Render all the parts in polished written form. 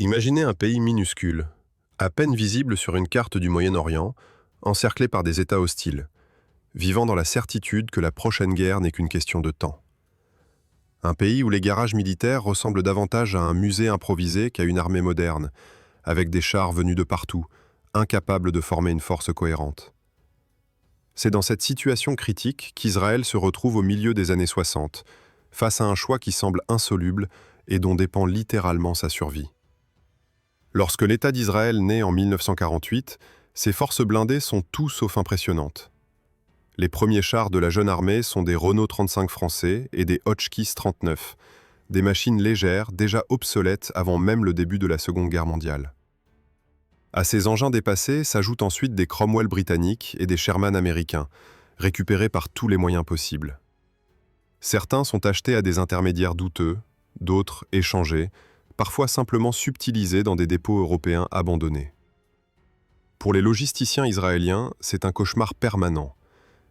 Imaginez un pays minuscule, à peine visible sur une carte du Moyen-Orient, encerclé par des États hostiles, vivant dans la certitude que la prochaine guerre n'est qu'une question de temps. Un pays où les garages militaires ressemblent davantage à un musée improvisé qu'à une armée moderne, avec des chars venus de partout, incapables de former une force cohérente. C'est dans cette situation critique qu'Israël se retrouve au milieu des années 60, face à un choix qui semble insoluble et dont dépend littéralement sa survie. Lorsque l'État d'Israël naît en 1948, ses forces blindées sont tout sauf impressionnantes. Les premiers chars de la jeune armée sont des Renault 35 français et des Hotchkiss 39, des machines légères déjà obsolètes avant même le début de la Seconde Guerre mondiale. À ces engins dépassés s'ajoutent ensuite des Cromwell britanniques et des Sherman américains, récupérés par tous les moyens possibles. Certains sont achetés à des intermédiaires douteux, d'autres échangés, parfois simplement subtilisés dans des dépôts européens abandonnés. Pour les logisticiens israéliens, c'est un cauchemar permanent.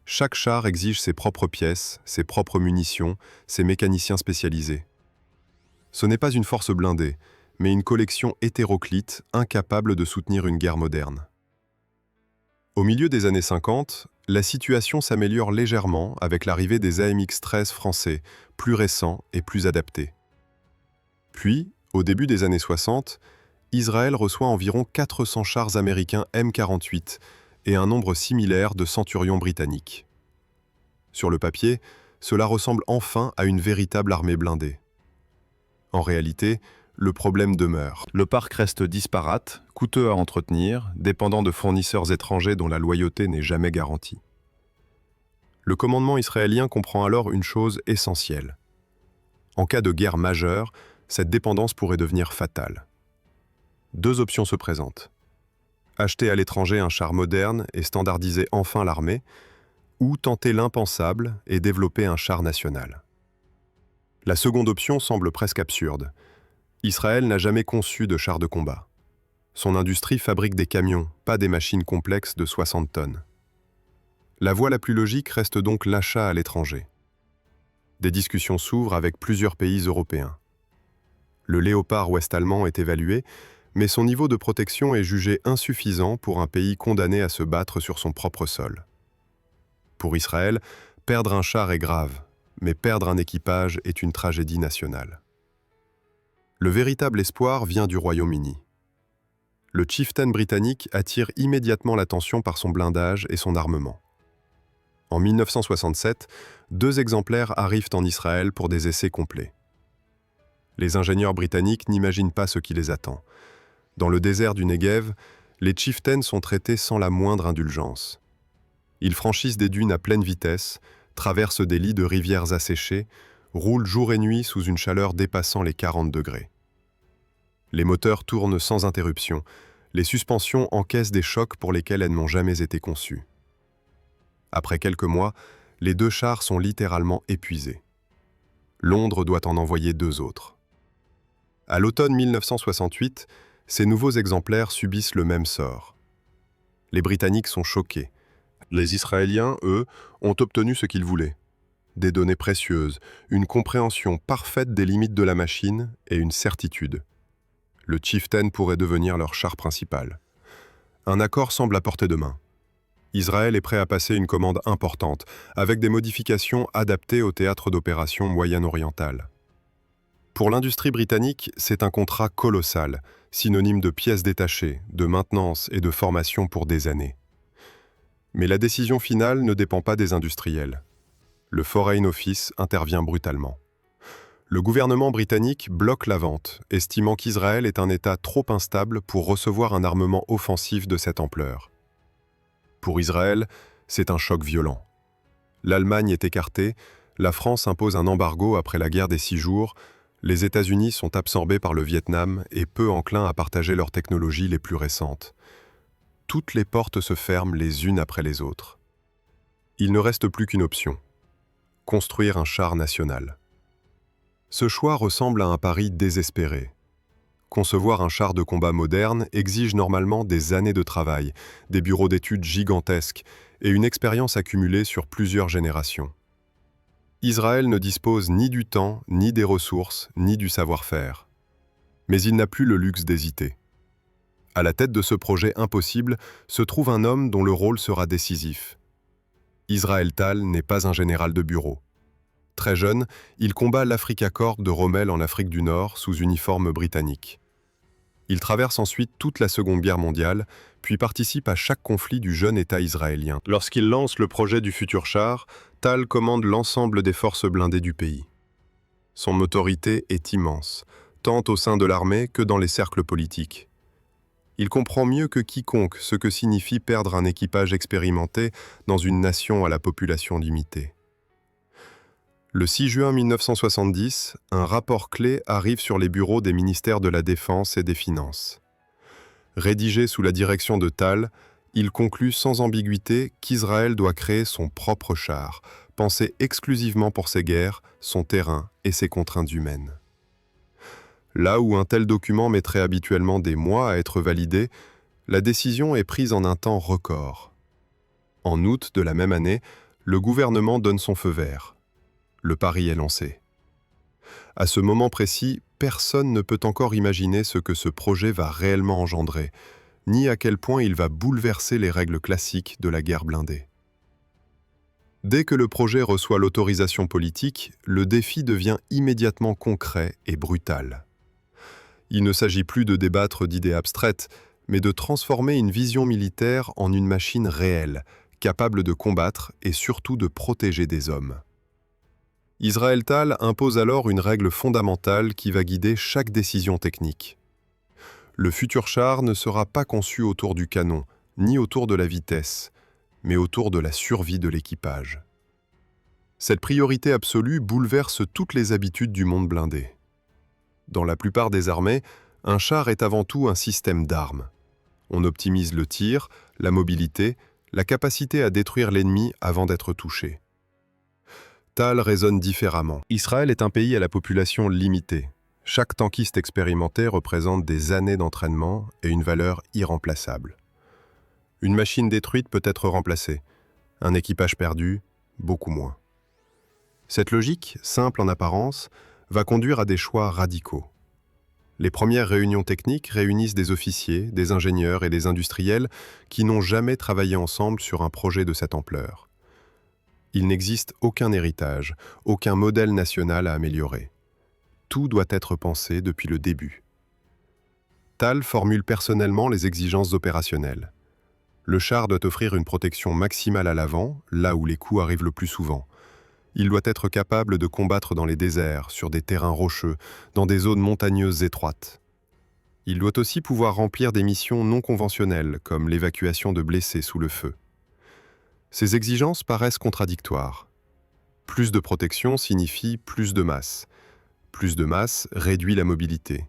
Chaque char exige ses propres pièces, ses propres munitions, ses mécaniciens spécialisés. Ce n'est pas une force blindée, mais une collection hétéroclite, incapable de soutenir une guerre moderne. Au milieu des années 50, la situation s'améliore légèrement avec l'arrivée des AMX-13 français, plus récents et plus adaptés. Puis, au début des années 60, Israël reçoit environ 400 chars américains M48 et un nombre similaire de centurions britanniques. Sur le papier, cela ressemble enfin à une véritable armée blindée. En réalité, le problème demeure. Le parc reste disparate, coûteux à entretenir, dépendant de fournisseurs étrangers dont la loyauté n'est jamais garantie. Le commandement israélien comprend alors une chose essentielle. En cas de guerre majeure, cette dépendance pourrait devenir fatale. Deux options se présentent. Acheter à l'étranger un char moderne et standardiser enfin l'armée, ou tenter l'impensable et développer un char national. La seconde option semble presque absurde. Israël n'a jamais conçu de chars de combat. Son industrie fabrique des camions, pas des machines complexes de 60 tonnes. La voie la plus logique reste donc l'achat à l'étranger. Des discussions s'ouvrent avec plusieurs pays européens. Le Léopard ouest-allemand est évalué, mais son niveau de protection est jugé insuffisant pour un pays condamné à se battre sur son propre sol. Pour Israël, perdre un char est grave, mais perdre un équipage est une tragédie nationale. Le véritable espoir vient du Royaume-Uni. Le Chieftain britannique attire immédiatement l'attention par son blindage et son armement. En 1967, 2 exemplaires arrivent en Israël pour des essais complets. Les ingénieurs britanniques n'imaginent pas ce qui les attend. Dans le désert du Negev, les Chieftains sont traités sans la moindre indulgence. Ils franchissent des dunes à pleine vitesse, traversent des lits de rivières asséchées, roulent jour et nuit sous une chaleur dépassant les 40 degrés. Les moteurs tournent sans interruption, les suspensions encaissent des chocs pour lesquels elles n'ont jamais été conçues. Après quelques mois, les 2 chars sont littéralement épuisés. Londres doit en envoyer 2 autres. À l'automne 1968, ces nouveaux exemplaires subissent le même sort. Les Britanniques sont choqués. Les Israéliens, eux, ont obtenu ce qu'ils voulaient. Des données précieuses, une compréhension parfaite des limites de la machine et une certitude. Le Chieftain pourrait devenir leur char principal. Un accord semble à portée de main. Israël est prêt à passer une commande importante, avec des modifications adaptées au théâtre d'opération moyen-oriental. Pour l'industrie britannique, c'est un contrat colossal, synonyme de pièces détachées, de maintenance et de formation pour des années. Mais la décision finale ne dépend pas des industriels. Le Foreign Office intervient brutalement. Le gouvernement britannique bloque la vente, estimant qu'Israël est un État trop instable pour recevoir un armement offensif de cette ampleur. Pour Israël, c'est un choc violent. L'Allemagne est écartée, la France impose un embargo après la guerre des 6 jours, les États-Unis sont absorbés par le Vietnam et peu enclins à partager leurs technologies les plus récentes. Toutes les portes se ferment les unes après les autres. Il ne reste plus qu'une option. Construire un char national. Ce choix ressemble à un pari désespéré. Concevoir un char de combat moderne exige normalement des années de travail, des bureaux d'études gigantesques et une expérience accumulée sur plusieurs générations. Israël ne dispose ni du temps, ni des ressources, ni du savoir-faire. Mais il n'a plus le luxe d'hésiter. À la tête de ce projet impossible se trouve un homme dont le rôle sera décisif. Israël Thal n'est pas un général de bureau. Très jeune, il combat l'Africa Korps de Rommel en Afrique du Nord sous uniforme britannique. Il traverse ensuite toute la Seconde Guerre mondiale, puis participe à chaque conflit du jeune État israélien. Lorsqu'il lance le projet du futur char, Thal commande l'ensemble des forces blindées du pays. Son autorité est immense, tant au sein de l'armée que dans les cercles politiques. Il comprend mieux que quiconque ce que signifie perdre un équipage expérimenté dans une nation à la population limitée. Le 6 juin 1970, un rapport clé arrive sur les bureaux des ministères de la Défense et des Finances. Rédigé sous la direction de Thal, il conclut sans ambiguïté qu'Israël doit créer son propre char, pensé exclusivement pour ses guerres, son terrain et ses contraintes humaines. Là où un tel document mettrait habituellement des mois à être validé, la décision est prise en un temps record. En août de la même année, le gouvernement donne son feu vert. Le pari est lancé. À ce moment précis, personne ne peut encore imaginer ce que ce projet va réellement engendrer, ni à quel point il va bouleverser les règles classiques de la guerre blindée. Dès que le projet reçoit l'autorisation politique, le défi devient immédiatement concret et brutal. Il ne s'agit plus de débattre d'idées abstraites, mais de transformer une vision militaire en une machine réelle, capable de combattre et surtout de protéger des hommes. Israël Thal impose alors une règle fondamentale qui va guider chaque décision technique. Le futur char ne sera pas conçu autour du canon, ni autour de la vitesse, mais autour de la survie de l'équipage. Cette priorité absolue bouleverse toutes les habitudes du monde blindé. Dans la plupart des armées, un char est avant tout un système d'armes. On optimise le tir, la mobilité, la capacité à détruire l'ennemi avant d'être touché. Thal raisonne différemment. Israël est un pays à la population limitée. Chaque tankiste expérimenté représente des années d'entraînement et une valeur irremplaçable. Une machine détruite peut être remplacée. Un équipage perdu, beaucoup moins. Cette logique, simple en apparence, va conduire à des choix radicaux. Les premières réunions techniques réunissent des officiers, des ingénieurs et des industriels qui n'ont jamais travaillé ensemble sur un projet de cette ampleur. Il n'existe aucun héritage, aucun modèle national à améliorer. Tout doit être pensé depuis le début. Thal formule personnellement les exigences opérationnelles. Le char doit offrir une protection maximale à l'avant, là où les coups arrivent le plus souvent. Il doit être capable de combattre dans les déserts, sur des terrains rocheux, dans des zones montagneuses étroites. Il doit aussi pouvoir remplir des missions non conventionnelles, comme l'évacuation de blessés sous le feu. Ces exigences paraissent contradictoires. Plus de protection signifie plus de masse. Plus de masse réduit la mobilité.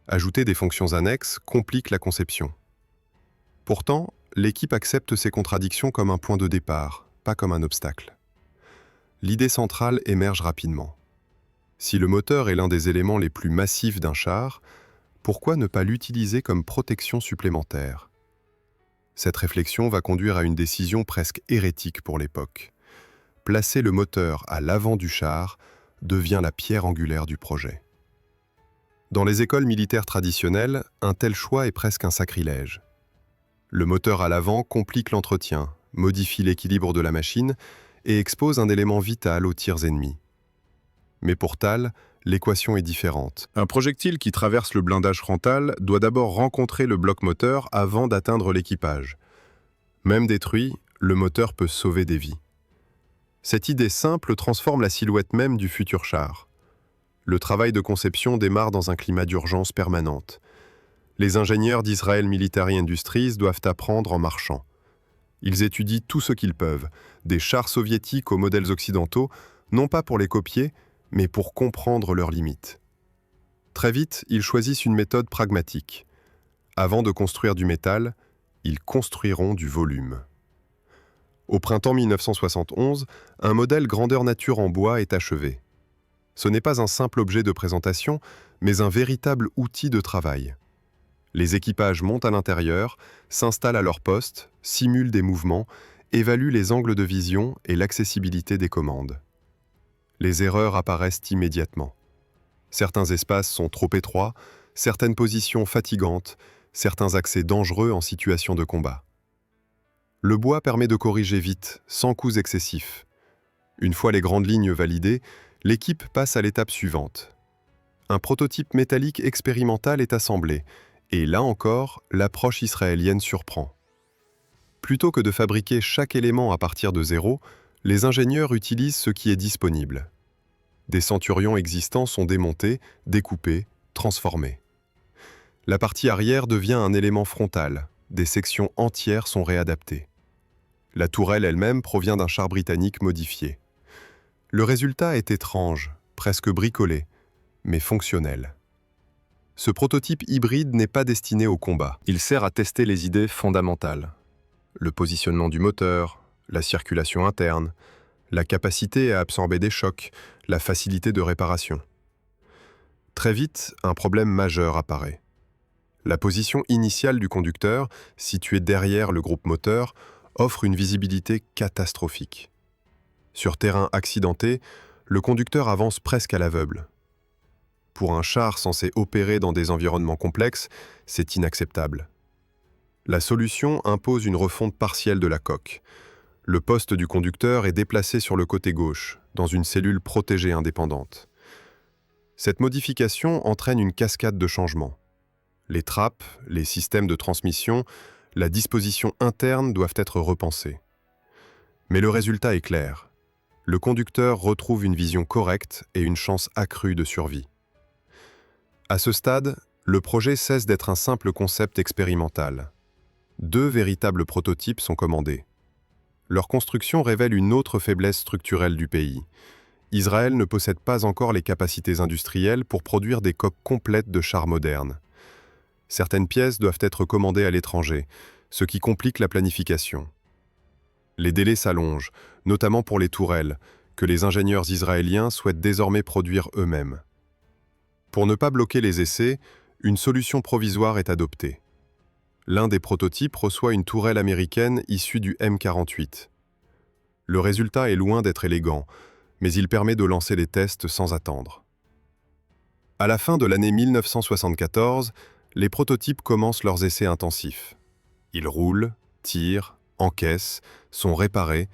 Ajouter des fonctions annexes complique la conception. Pourtant, l'équipe accepte ces contradictions comme un point de départ, pas comme un obstacle. L'idée centrale émerge rapidement. Si le moteur est l'un des éléments les plus massifs d'un char, pourquoi ne pas l'utiliser comme protection supplémentaire ? Cette réflexion va conduire à une décision presque hérétique pour l'époque. Placer le moteur à l'avant du char devient la pierre angulaire du projet. Dans les écoles militaires traditionnelles, un tel choix est presque un sacrilège. Le moteur à l'avant complique l'entretien, modifie l'équilibre de la machine et expose un élément vital aux tirs ennemis. Mais pour Thal, l'équation est différente. Un projectile qui traverse le blindage frontal doit d'abord rencontrer le bloc moteur avant d'atteindre l'équipage. Même détruit, le moteur peut sauver des vies. Cette idée simple transforme la silhouette même du futur char. Le travail de conception démarre dans un climat d'urgence permanente. Les ingénieurs d'Israel Military Industries doivent apprendre en marchant. Ils étudient tout ce qu'ils peuvent, des chars soviétiques aux modèles occidentaux, non pas pour les copier, mais pour comprendre leurs limites. Très vite, ils choisissent une méthode pragmatique. Avant de construire du métal, ils construiront du volume. Au printemps 1971, un modèle grandeur nature en bois est achevé. Ce n'est pas un simple objet de présentation, mais un véritable outil de travail. Les équipages montent à l'intérieur, s'installent à leur poste, simulent des mouvements, évaluent les angles de vision et l'accessibilité des commandes. Les erreurs apparaissent immédiatement. Certains espaces sont trop étroits, certaines positions fatigantes, certains accès dangereux en situation de combat. Le bois permet de corriger vite, sans coûts excessifs. Une fois les grandes lignes validées, l'équipe passe à l'étape suivante. Un prototype métallique expérimental est assemblé, et là encore, l'approche israélienne surprend. Plutôt que de fabriquer chaque élément à partir de zéro, les ingénieurs utilisent ce qui est disponible. Des centurions existants sont démontés, découpés, transformés. La partie arrière devient un élément frontal, des sections entières sont réadaptées. La tourelle elle-même provient d'un char britannique modifié. Le résultat est étrange, presque bricolé, mais fonctionnel. Ce prototype hybride n'est pas destiné au combat. Il sert à tester les idées fondamentales. Le positionnement du moteur, la circulation interne, la capacité à absorber des chocs, la facilité de réparation. Très vite, un problème majeur apparaît. La position initiale du conducteur, située derrière le groupe moteur, offre une visibilité catastrophique. Sur terrain accidenté, le conducteur avance presque à l'aveugle. Pour un char censé opérer dans des environnements complexes, c'est inacceptable. La solution impose une refonte partielle de la coque. Le poste du conducteur est déplacé sur le côté gauche, dans une cellule protégée indépendante. Cette modification entraîne une cascade de changements. Les trappes, les systèmes de transmission, la disposition interne doivent être repensés. Mais le résultat est clair. Le conducteur retrouve une vision correcte et une chance accrue de survie. À ce stade, le projet cesse d'être un simple concept expérimental. 2 véritables prototypes sont commandés. Leur construction révèle une autre faiblesse structurelle du pays. Israël ne possède pas encore les capacités industrielles pour produire des coques complètes de chars modernes. Certaines pièces doivent être commandées à l'étranger, ce qui complique la planification. Les délais s'allongent, notamment pour les tourelles, que les ingénieurs israéliens souhaitent désormais produire eux-mêmes. Pour ne pas bloquer les essais, une solution provisoire est adoptée. L'un des prototypes reçoit une tourelle américaine issue du M48. Le résultat est loin d'être élégant, mais il permet de lancer les tests sans attendre. À la fin de l'année 1974, les prototypes commencent leurs essais intensifs. Ils roulent, tirent, encaissent, sont réparés,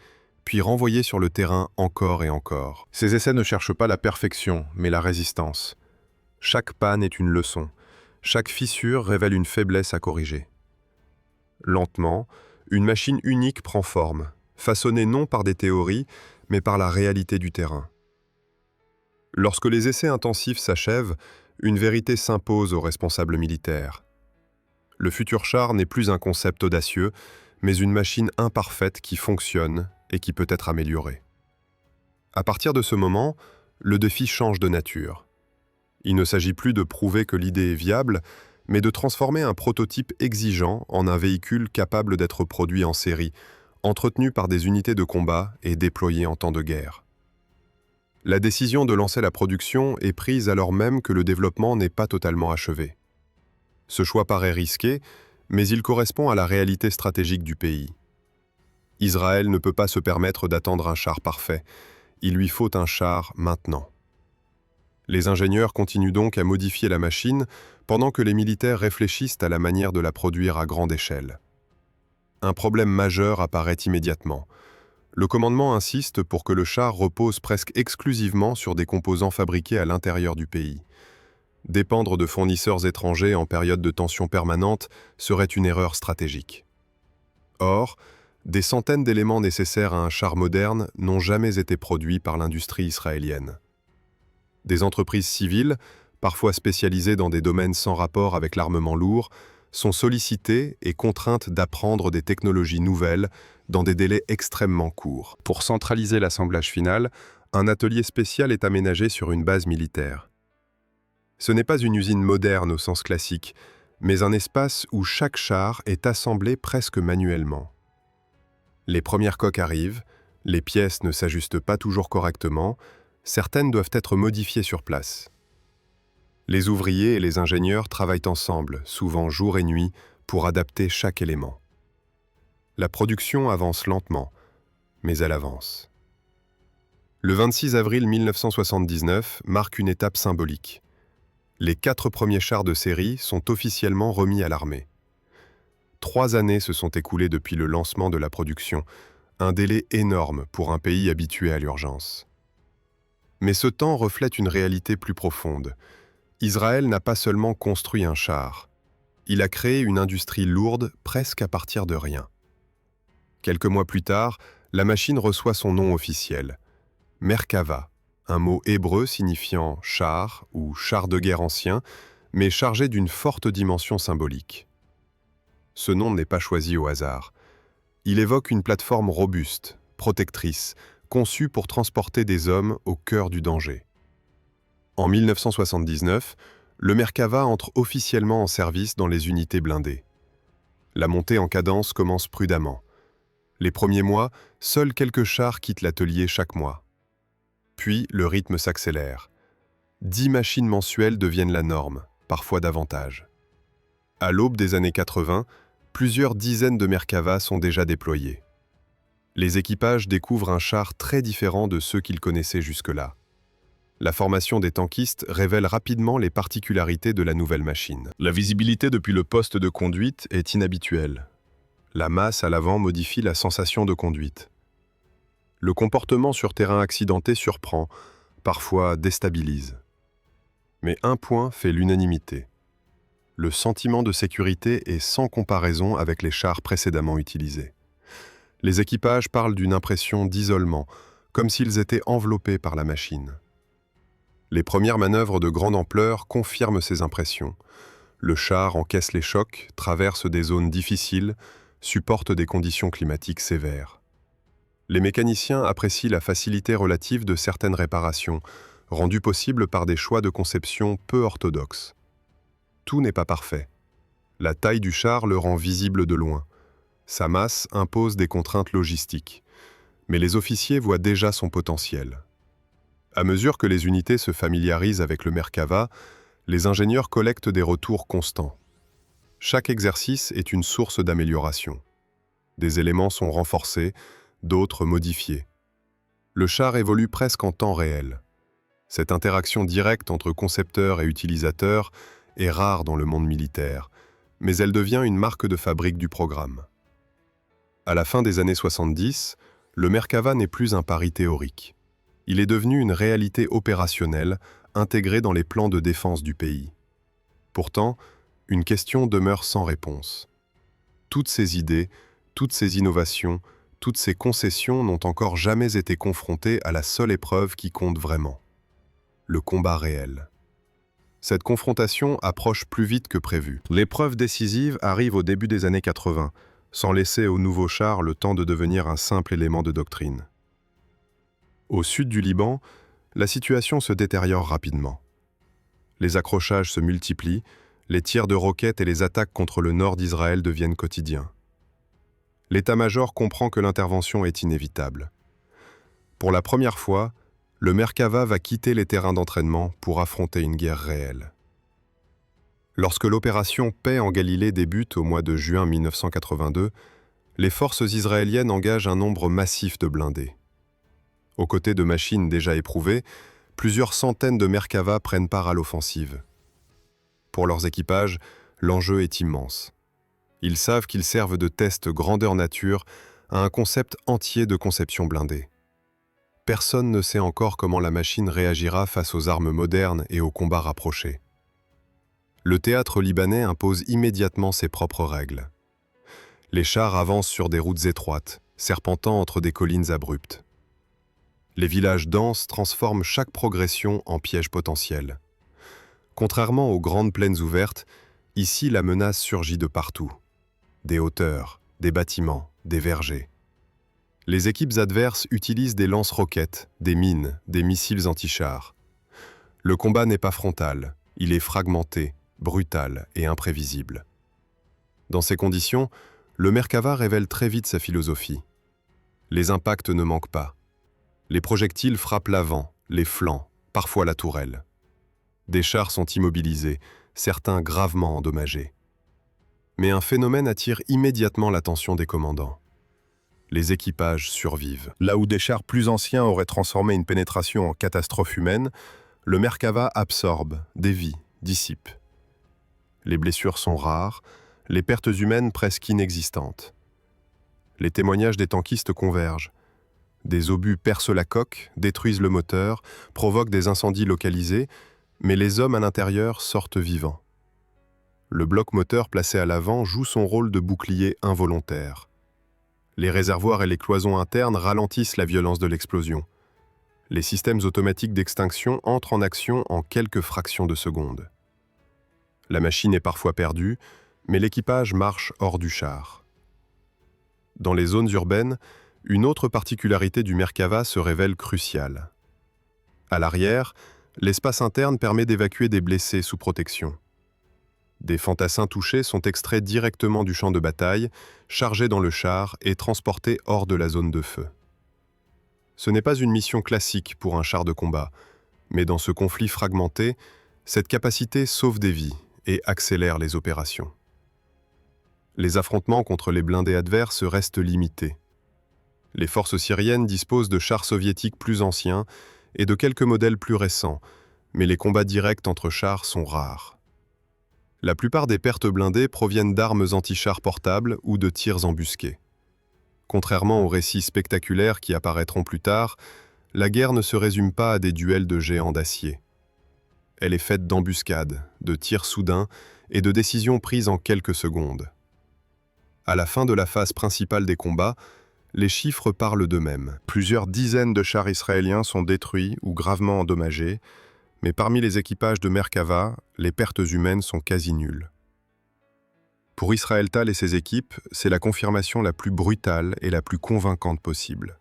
puis renvoyés sur le terrain encore et encore. Ces essais ne cherchent pas la perfection, mais la résistance. Chaque panne est une leçon. Chaque fissure révèle une faiblesse à corriger. Lentement, une machine unique prend forme, façonnée non par des théories, mais par la réalité du terrain. Lorsque les essais intensifs s'achèvent, une vérité s'impose aux responsables militaires. Le futur char n'est plus un concept audacieux, mais une machine imparfaite qui fonctionne et qui peut être améliorée. À partir de ce moment, le défi change de nature. Il ne s'agit plus de prouver que l'idée est viable, mais de transformer un prototype exigeant en un véhicule capable d'être produit en série, entretenu par des unités de combat et déployé en temps de guerre. La décision de lancer la production est prise alors même que le développement n'est pas totalement achevé. Ce choix paraît risqué, mais il correspond à la réalité stratégique du pays. Israël ne peut pas se permettre d'attendre un char parfait. Il lui faut un char maintenant. Les ingénieurs continuent donc à modifier la machine pendant que les militaires réfléchissent à la manière de la produire à grande échelle. Un problème majeur apparaît immédiatement. Le commandement insiste pour que le char repose presque exclusivement sur des composants fabriqués à l'intérieur du pays. Dépendre de fournisseurs étrangers en période de tension permanente serait une erreur stratégique. Or, des centaines d'éléments nécessaires à un char moderne n'ont jamais été produits par l'industrie israélienne. Des entreprises civiles, parfois spécialisées dans des domaines sans rapport avec l'armement lourd, sont sollicitées et contraintes d'apprendre des technologies nouvelles dans des délais extrêmement courts. Pour centraliser l'assemblage final, un atelier spécial est aménagé sur une base militaire. Ce n'est pas une usine moderne au sens classique, mais un espace où chaque char est assemblé presque manuellement. Les premières coques arrivent, les pièces ne s'ajustent pas toujours correctement, certaines doivent être modifiées sur place. Les ouvriers et les ingénieurs travaillent ensemble, souvent jour et nuit, pour adapter chaque élément. La production avance lentement, mais elle avance. Le 26 avril 1979 marque une étape symbolique. Les 4 premiers chars de série sont officiellement remis à l'armée. 3 années se sont écoulées depuis le lancement de la production, un délai énorme pour un pays habitué à l'urgence. Mais ce temps reflète une réalité plus profonde. Israël n'a pas seulement construit un char, il a créé une industrie lourde presque à partir de rien. Quelques mois plus tard, la machine reçoit son nom officiel, Merkava, un mot hébreu signifiant char ou char de guerre ancien, mais chargé d'une forte dimension symbolique. Ce nom n'est pas choisi au hasard. Il évoque une plateforme robuste, protectrice, conçue pour transporter des hommes au cœur du danger. En 1979, le Merkava entre officiellement en service dans les unités blindées. La montée en cadence commence prudemment. Les premiers mois, seuls quelques chars quittent l'atelier chaque mois. Puis, le rythme s'accélère. 10 machines mensuelles deviennent la norme, parfois davantage. À l'aube des années 80, plusieurs dizaines de Merkava sont déjà déployés. Les équipages découvrent un char très différent de ceux qu'ils connaissaient jusque-là. La formation des tankistes révèle rapidement les particularités de la nouvelle machine. La visibilité depuis le poste de conduite est inhabituelle. La masse à l'avant modifie la sensation de conduite. Le comportement sur terrain accidenté surprend, parfois déstabilise. Mais un point fait l'unanimité. Le sentiment de sécurité est sans comparaison avec les chars précédemment utilisés. Les équipages parlent d'une impression d'isolement, comme s'ils étaient enveloppés par la machine. Les premières manœuvres de grande ampleur confirment ces impressions. Le char encaisse les chocs, traverse des zones difficiles, supporte des conditions climatiques sévères. Les mécaniciens apprécient la facilité relative de certaines réparations, rendues possibles par des choix de conception peu orthodoxes. Tout n'est pas parfait. La taille du char le rend visible de loin. Sa masse impose des contraintes logistiques. Mais les officiers voient déjà son potentiel. À mesure que les unités se familiarisent avec le Merkava, les ingénieurs collectent des retours constants. Chaque exercice est une source d'amélioration. Des éléments sont renforcés, d'autres modifiés. Le char évolue presque en temps réel. Cette interaction directe entre concepteurs et utilisateurs est rare dans le monde militaire, mais elle devient une marque de fabrique du programme. À la fin des années 70, le Merkava n'est plus un pari théorique. Il est devenu une réalité opérationnelle, intégrée dans les plans de défense du pays. Pourtant, une question demeure sans réponse. Toutes ces idées, toutes ces innovations, toutes ces concessions n'ont encore jamais été confrontées à la seule épreuve qui compte vraiment: le combat réel. Cette confrontation approche plus vite que prévu. L'épreuve décisive arrive au début des années 80, sans laisser au nouveau char le temps de devenir un simple élément de doctrine. Au sud du Liban, la situation se détériore rapidement. Les accrochages se multiplient, les tirs de roquettes et les attaques contre le nord d'Israël deviennent quotidiens. L'état-major comprend que l'intervention est inévitable. Pour la première fois, le Merkava va quitter les terrains d'entraînement pour affronter une guerre réelle. Lorsque l'opération Paix en Galilée débute au mois de juin 1982, les forces israéliennes engagent un nombre massif de blindés. Aux côtés de machines déjà éprouvées, plusieurs centaines de Merkava prennent part à l'offensive. Pour leurs équipages, l'enjeu est immense. Ils savent qu'ils servent de test grandeur nature à un concept entier de conception blindée. Personne ne sait encore comment la machine réagira face aux armes modernes et aux combats rapprochés. Le théâtre libanais impose immédiatement ses propres règles. Les chars avancent sur des routes étroites, serpentant entre des collines abruptes. Les villages denses transforment chaque progression en piège potentiel. Contrairement aux grandes plaines ouvertes, ici la menace surgit de partout. Des hauteurs, des bâtiments, des vergers. Les équipes adverses utilisent des lance-roquettes, des mines, des missiles anti-chars. Le combat n'est pas frontal, il est fragmenté, brutal et imprévisible. Dans ces conditions, le Merkava révèle très vite sa philosophie. Les impacts ne manquent pas. Les projectiles frappent l'avant, les flancs, parfois la tourelle. Des chars sont immobilisés, certains gravement endommagés. Mais un phénomène attire immédiatement l'attention des commandants. Les équipages survivent. Là où des chars plus anciens auraient transformé une pénétration en catastrophe humaine, le Merkava absorbe, dévie, dissipent. Les blessures sont rares, les pertes humaines presque inexistantes. Les témoignages des tankistes convergent. Des obus percent la coque, détruisent le moteur, provoquent des incendies localisés, mais les hommes à l'intérieur sortent vivants. Le bloc moteur placé à l'avant joue son rôle de bouclier involontaire. Les réservoirs et les cloisons internes ralentissent la violence de l'explosion. Les systèmes automatiques d'extinction entrent en action en quelques fractions de secondes. La machine est parfois perdue, mais l'équipage marche hors du char. Dans les zones urbaines, une autre particularité du Merkava se révèle cruciale. À l'arrière, l'espace interne permet d'évacuer des blessés sous protection. Des fantassins touchés sont extraits directement du champ de bataille, chargés dans le char et transportés hors de la zone de feu. Ce n'est pas une mission classique pour un char de combat, mais dans ce conflit fragmenté, cette capacité sauve des vies et accélère les opérations. Les affrontements contre les blindés adverses restent limités. Les forces syriennes disposent de chars soviétiques plus anciens et de quelques modèles plus récents, mais les combats directs entre chars sont rares. La plupart des pertes blindées proviennent d'armes anti-chars portables ou de tirs embusqués. Contrairement aux récits spectaculaires qui apparaîtront plus tard, la guerre ne se résume pas à des duels de géants d'acier. Elle est faite d'embuscades, de tirs soudains et de décisions prises en quelques secondes. À la fin de la phase principale des combats, les chiffres parlent d'eux-mêmes. Plusieurs dizaines de chars israéliens sont détruits ou gravement endommagés, mais parmi les équipages de Merkava, les pertes humaines sont quasi nulles. Pour Israël Tal et ses équipes, c'est la confirmation la plus brutale et la plus convaincante possible.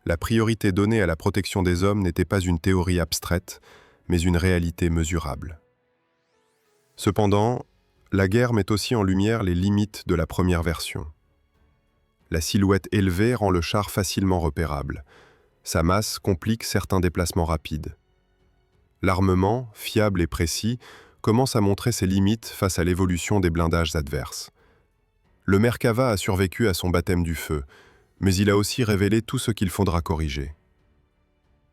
La priorité donnée à la protection des hommes n'était pas une théorie abstraite, mais une réalité mesurable. Cependant, la guerre met aussi en lumière les limites de la première version. La silhouette élevée rend le char facilement repérable. Sa masse complique certains déplacements rapides. L'armement, fiable et précis, commence à montrer ses limites face à l'évolution des blindages adverses. Le Merkava a survécu à son baptême du feu, mais il a aussi révélé tout ce qu'il faudra corriger.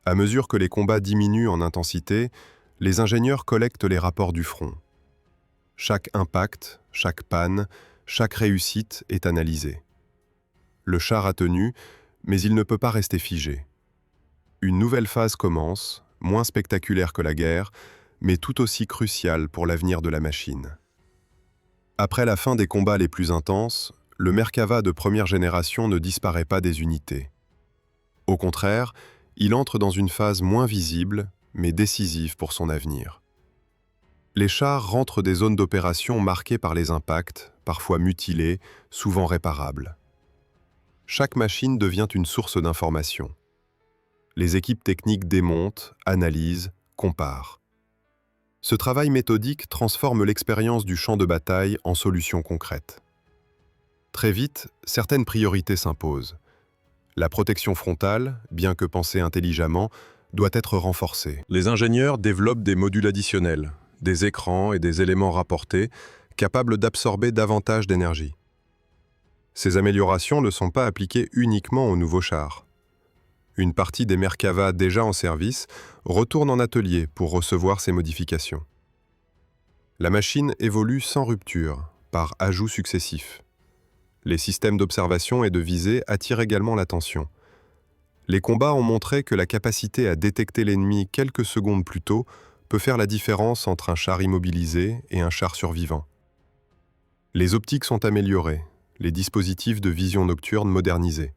À mesure que les combats diminuent en intensité, les ingénieurs collectent les rapports du front. Chaque impact, chaque panne, chaque réussite est analysée. Le char a tenu, mais il ne peut pas rester figé. Une nouvelle phase commence, moins spectaculaire que la guerre, mais tout aussi cruciale pour l'avenir de la machine. Après la fin des combats les plus intenses, le Merkava de première génération ne disparaît pas des unités. Au contraire, il entre dans une phase moins visible, mais décisive pour son avenir. Les chars rentrent des zones d'opération marquées par les impacts, parfois mutilés, souvent réparables. Chaque machine devient une source d'information. Les équipes techniques démontent, analysent, comparent. Ce travail méthodique transforme l'expérience du champ de bataille en solutions concrètes. Très vite, certaines priorités s'imposent. La protection frontale, bien que pensée intelligemment, doit être renforcée. Les ingénieurs développent des modules additionnels, des écrans et des éléments rapportés, capables d'absorber davantage d'énergie. Ces améliorations ne sont pas appliquées uniquement aux nouveaux chars. Une partie des Merkava déjà en service retourne en atelier pour recevoir ces modifications. La machine évolue sans rupture, par ajouts successifs. Les systèmes d'observation et de visée attirent également l'attention. Les combats ont montré que la capacité à détecter l'ennemi quelques secondes plus tôt peut faire la différence entre un char immobilisé et un char survivant. Les optiques sont améliorées, les dispositifs de vision nocturne modernisés.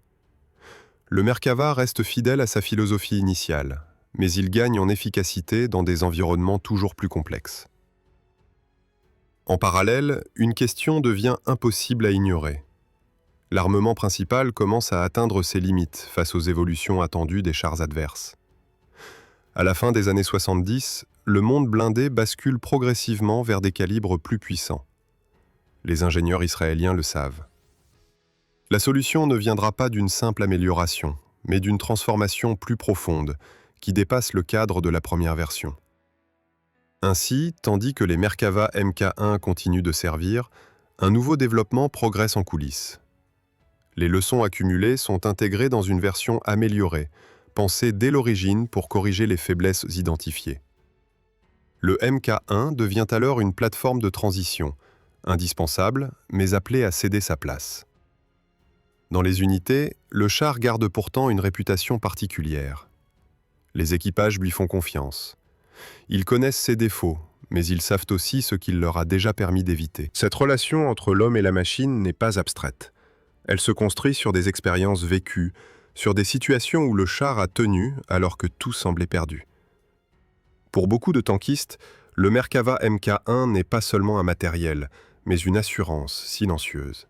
Le Merkava reste fidèle à sa philosophie initiale, mais il gagne en efficacité dans des environnements toujours plus complexes. En parallèle, une question devient impossible à ignorer. L'armement principal commence à atteindre ses limites face aux évolutions attendues des chars adverses. À la fin des années 70, le monde blindé bascule progressivement vers des calibres plus puissants. Les ingénieurs israéliens le savent. La solution ne viendra pas d'une simple amélioration, mais d'une transformation plus profonde, qui dépasse le cadre de la première version. Ainsi, tandis que les Merkava Mk1 continuent de servir, un nouveau développement progresse en coulisses. Les leçons accumulées sont intégrées dans une version améliorée, pensée dès l'origine pour corriger les faiblesses identifiées. Le Mk1 devient alors une plateforme de transition, indispensable, mais appelée à céder sa place. Dans les unités, le char garde pourtant une réputation particulière. Les équipages lui font confiance. Ils connaissent ses défauts, mais ils savent aussi ce qu'il leur a déjà permis d'éviter. Cette relation entre l'homme et la machine n'est pas abstraite. Elle se construit sur des expériences vécues, sur des situations où le char a tenu alors que tout semblait perdu. Pour beaucoup de tankistes, le Merkava Mk1 n'est pas seulement un matériel, mais une assurance silencieuse.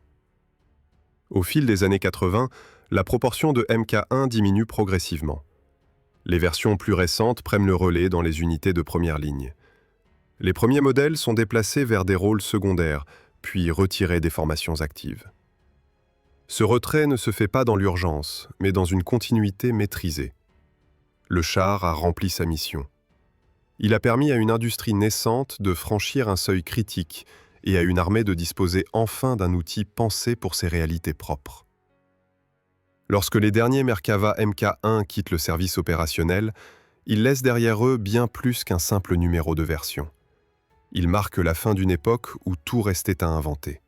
Au fil des années 80, la proportion de Mk1 diminue progressivement. Les versions plus récentes prennent le relais dans les unités de première ligne. Les premiers modèles sont déplacés vers des rôles secondaires, puis retirés des formations actives. Ce retrait ne se fait pas dans l'urgence, mais dans une continuité maîtrisée. Le char a rempli sa mission. Il a permis à une industrie naissante de franchir un seuil critique et à une armée de disposer enfin d'un outil pensé pour ses réalités propres. Lorsque les derniers Merkava Mk1 quittent le service opérationnel, ils laissent derrière eux bien plus qu'un simple numéro de version. Ils marquent la fin d'une époque où tout restait à inventer.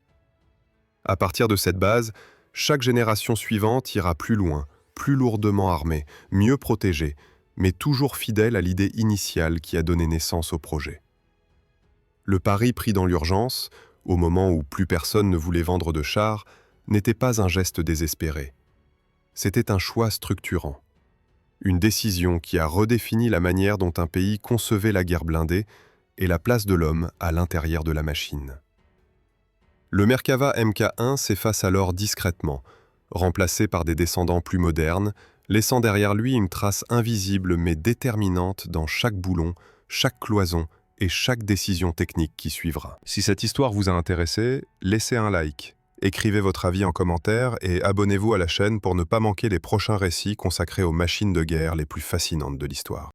À partir de cette base, chaque génération suivante ira plus loin, plus lourdement armée, mieux protégée, mais toujours fidèle à l'idée initiale qui a donné naissance au projet. Le pari pris dans l'urgence, au moment où plus personne ne voulait vendre de chars, n'était pas un geste désespéré. C'était un choix structurant. Une décision qui a redéfini la manière dont un pays concevait la guerre blindée et la place de l'homme à l'intérieur de la machine. Le Merkava Mk1 s'efface alors discrètement, remplacé par des descendants plus modernes, laissant derrière lui une trace invisible mais déterminante dans chaque boulon, chaque cloison et chaque décision technique qui suivra. Si cette histoire vous a intéressé, laissez un like, écrivez votre avis en commentaire et abonnez-vous à la chaîne pour ne pas manquer les prochains récits consacrés aux machines de guerre les plus fascinantes de l'histoire.